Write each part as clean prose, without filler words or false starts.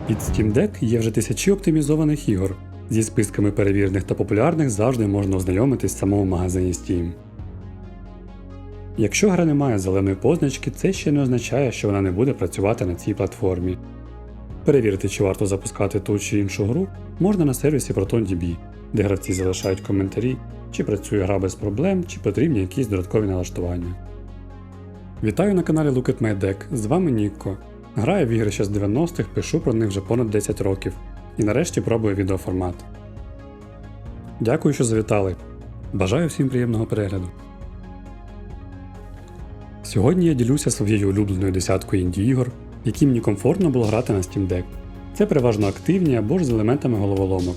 Під Steam Deck є вже тисячі оптимізованих ігор. Зі списками перевірених та популярних завжди можна ознайомитись в самому магазині Steam. Якщо гра не має зеленої позначки, це ще не означає, що вона не буде працювати на цій платформі. Перевірити, чи варто запускати ту чи іншу гру, можна на сервісі ProtonDB, де гравці залишають коментарі, чи працює гра без проблем, чи потрібні якісь додаткові налаштування. Вітаю на каналі Look at My Deck, з вами Нікко. Граю в ігри ще з 90-х, пишу про них вже понад 10 років. І нарешті пробую відеоформат. Дякую, що завітали. Бажаю всім приємного перегляду. Сьогодні я ділюся своєю улюбленою десяткою інді-ігор, які мені комфортно було грати на Steam Deck. Це переважно активні або ж з елементами головоломок.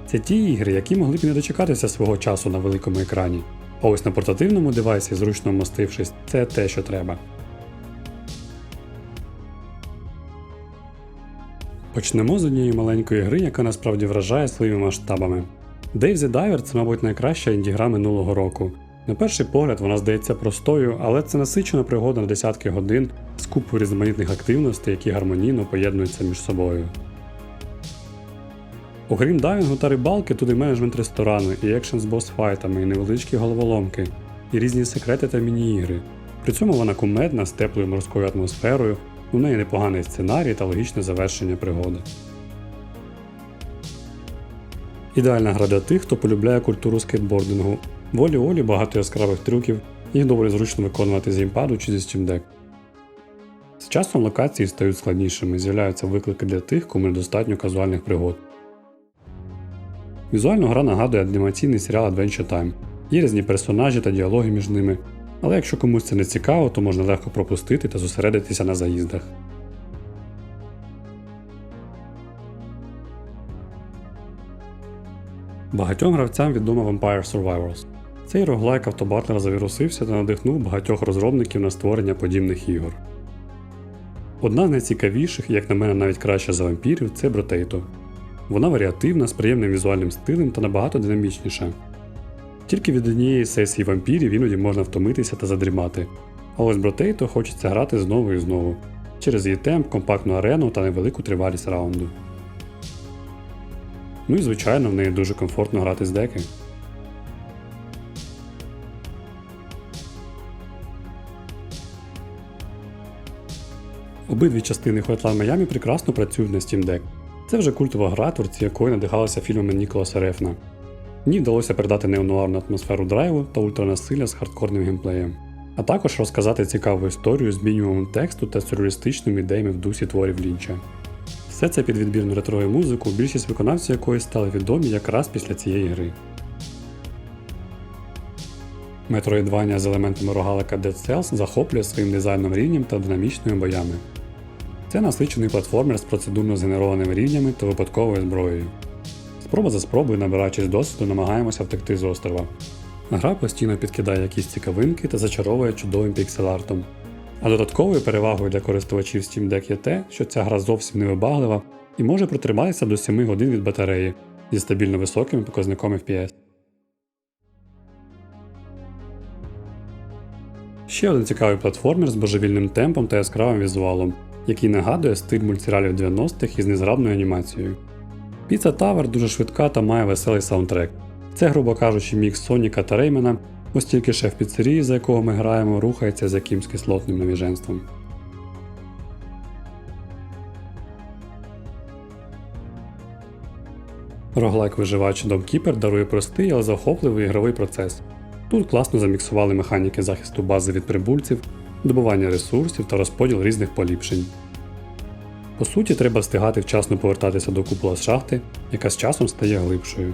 Це ті ігри, які могли б не дочекатися свого часу на великому екрані. А ось на портативному девайсі, зручно вмостившись, це те, що треба. Почнемо з однієї маленької гри, яка насправді вражає своїми масштабами. Dave the Diver – це, мабуть, найкраща інді-гра минулого року. На перший погляд вона здається простою, але це насичена пригода на десятки годин з купою різноманітних активностей, які гармонійно поєднуються між собою. Окрім дайвінгу та рибалки, тут і менеджмент ресторану, і екшен з босс-файтами, і невеличкі головоломки, і різні секрети та міні-ігри. При цьому вона кумедна, з теплою морською атмосферою, у неї непоганий сценарій та логічне завершення пригоди. Ідеальна гра для тих, хто полюбляє культуру скейтбордингу. Волі-олі багато яскравих трюків, їх доволі зручно виконувати з геймпаду чи зі Steam Deck. З часом локації стають складнішими, з'являються виклики для тих, кому недостатньо казуальних пригод. Візуально гра нагадує анімаційний серіал Adventure Time. Є різні персонажі та діалоги між ними, але якщо комусь це не цікаво, то можна легко пропустити та зосередитися на заїздах. Багатьом гравцям відома Vampire Survivors. Цей роглайк автобатлер завірусився та надихнув багатьох розробників на створення подібних ігор. Одна з найцікавіших, як на мене навіть краще за вампірів, це Brotato. Вона варіативна, з приємним візуальним стилем та набагато динамічніша. Тільки від однієї сесії вампірів іноді можна втомитися та задрімати, а ось Brotato хочеться грати знову і знову, через її темп, компактну арену та невелику тривалість раунду. Ну і звичайно в неї дуже комфортно грати з деки. Обидві частини Hotline Miami прекрасно працюють на Steam Deck. Це вже культова гра, творці якої надихалися фільмами Ніколаса Рефна. В ній вдалося передати неонуарну атмосферу драйву та ультранасилля з хардкорним геймплеєм, а також розказати цікаву історію з мінімумом тексту та сюрреалістичними ідеями в дусі творів Лінча. Все це під відбірну ретрову музику, більшість виконавців якої стали відомі якраз після цієї гри. Metroidvania з елементами рогалика Dead Cells захоплює своїм дизайном рівнем та динамічними боями. Це насичений платформер з процедурно згенерованими рівнями та випадковою зброєю. Спроба за спробою, набираючись досвіду, намагаємося втекти з острова. Гра постійно підкидає якісь цікавинки та зачаровує чудовим піксель-артом. А додатковою перевагою для користувачів Steam Deck є те, що ця гра зовсім не вибаглива і може протриматися до 7 годин від батареї зі стабільно високими показниками FPS. Ще один цікавий платформер з божевільним темпом та яскравим візуалом, який нагадує стиль мультсеріалів 90-х із незграбною анімацією. Pizza Tower дуже швидка та має веселий саундтрек. Це, грубо кажучи, мікс Соніка та Реймена, ось тільки шеф піцерії, за якого ми граємо, рухається за якимсь кислотним навіженством. Роглайк-виживач Dome Keeper дарує простий, але захопливий ігровий процес. Тут класно заміксували механіки захисту бази від прибульців, добування ресурсів та розподіл різних поліпшень. По суті, треба встигати вчасно повертатися до купола з шахти, яка з часом стає глибшою.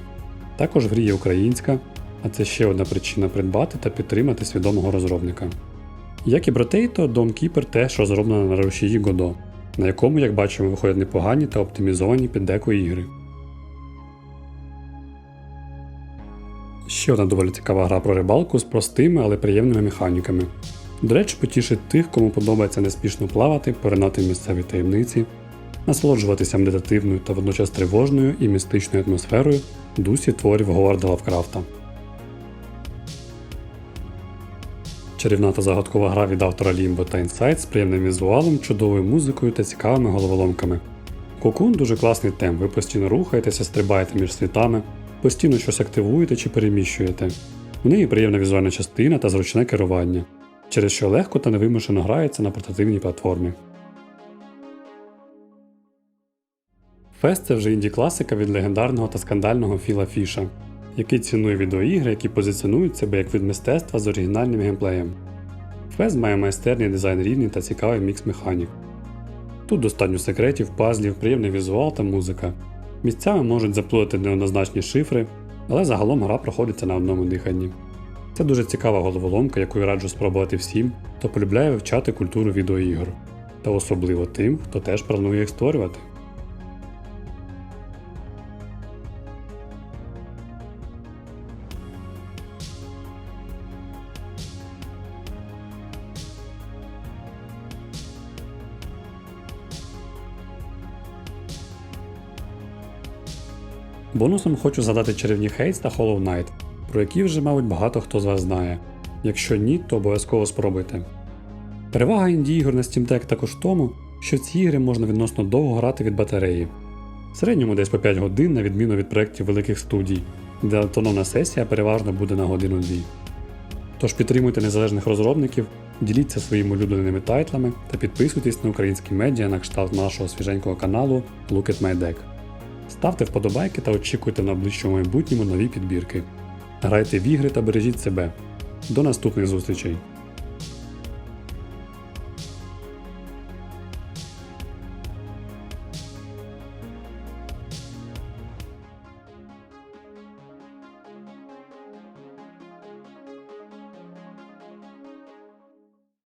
Також в грі є українська, а це ще одна причина придбати та підтримати свідомого розробника. Як і Brotato, Dome Keeper теж розроблена на рушії Godot, на якому, як бачимо, виходять непогані та оптимізовані під деку ігри. Ще одна доволі цікава гра про рибалку з простими, але приємними механіками. До речі, потішить тих, кому подобається неспішно плавати, поринати в місцеві таємниці, насолоджуватися медитативною та водночас тривожною і містичною атмосферою в дусі творів Говарда Лавкрафта. Чарівна та загадкова гра від автора Limbo та Inside з приємним візуалом, чудовою музикою та цікавими головоломками. Cocoon дуже класний темп, ви постійно рухаєтеся, стрибаєте між світами, постійно щось активуєте чи переміщуєте. У неї приємна візуальна частина та зручне керування, через що легко та невимушено грається на портативній платформі. Fez – це вже інді-класика від легендарного та скандального Філа Фіша, який цінує відеоігри, які позиціонують себе як вид мистецтва з оригінальним геймплеєм. Fez має майстерний дизайн рівний та цікавий мікс механік. Тут достатньо секретів, пазлів, приємний візуал та музика. Місцями можуть заплутати неоднозначні шифри, але загалом гра проходиться на одному диханні. Це дуже цікава головоломка, яку я раджу спробувати всім, хто полюбляє вивчати культуру відеоігр, та особливо тим, хто теж планує їх створювати. Бонусом хочу згадати чарівні Hades та Hollow Knight, про які вже, мабуть, багато хто з вас знає. Якщо ні, то обов'язково спробуйте. Перевага інді-ігор на Steam Deck також в тому, що в ці ігри можна відносно довго грати від батареї. В середньому десь по 5 годин, на відміну від проєктів великих студій, де автономна сесія переважно буде на годину-дві. Тож підтримуйте незалежних розробників, діліться своїми улюбленими тайтлами та підписуйтесь на українські медіа на кшталт нашого свіженького каналу Look at My Deck. Ставте вподобайки та очікуйте на найближчому майбутньому нові підбірки. Грайте в ігри та бережіть себе. До наступних зустрічей!